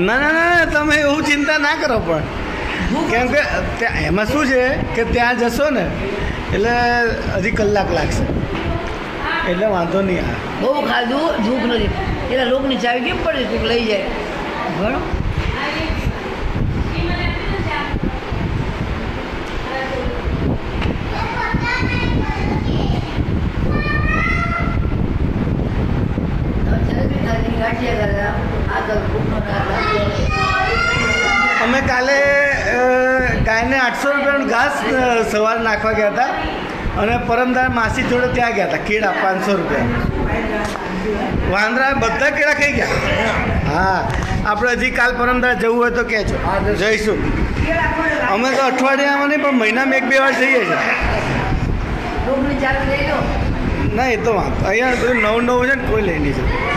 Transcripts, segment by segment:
ના ના ના તમે એવું ચિંતા ના કરો પણ કેમ કે એમાં શું છે કે ત્યાં જશો ને એટલે હજી કલાક લાગશે એટલે વાંધો નહીં આવે. બહુ ખાધું ભૂખ નથી એટલે રોગની ચાવી કેમ પડે કોઈક લઈ જાય ઘણો. અમે કાલે ગાયને 800 રૂપિયાનું ઘાસ સવારે નાખવા ગયા હતા અને પરમદાર માસી જોડે ત્યાં ગયા હતા કેળા 500 રૂપિયા. વાંદરા બધા કેળા ખાઈ ગયા. હા આપણે હજી કાલ પરમદાર જવું હોય તો કહેજો જઈશું. અમે તો અઠવાડિયામાં નહીં પણ મહિનામાં 1-2 વાર જઈએ છીએ. ના એ તો વાંધો અહીંયા બધું નવું છે ને કોઈ લઈ નહીં જાય.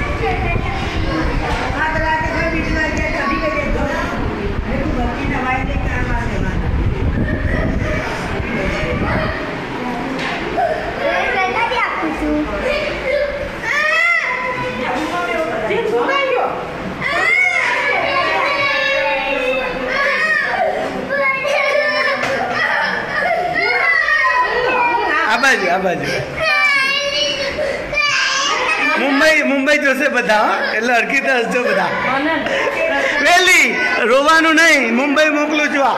આ બાજુ મુંબઈ જોશે બધા એટલે હરકીતે હસજો બધા. વેલી રોવાનું નહીં મુંબઈ મોકલું છું.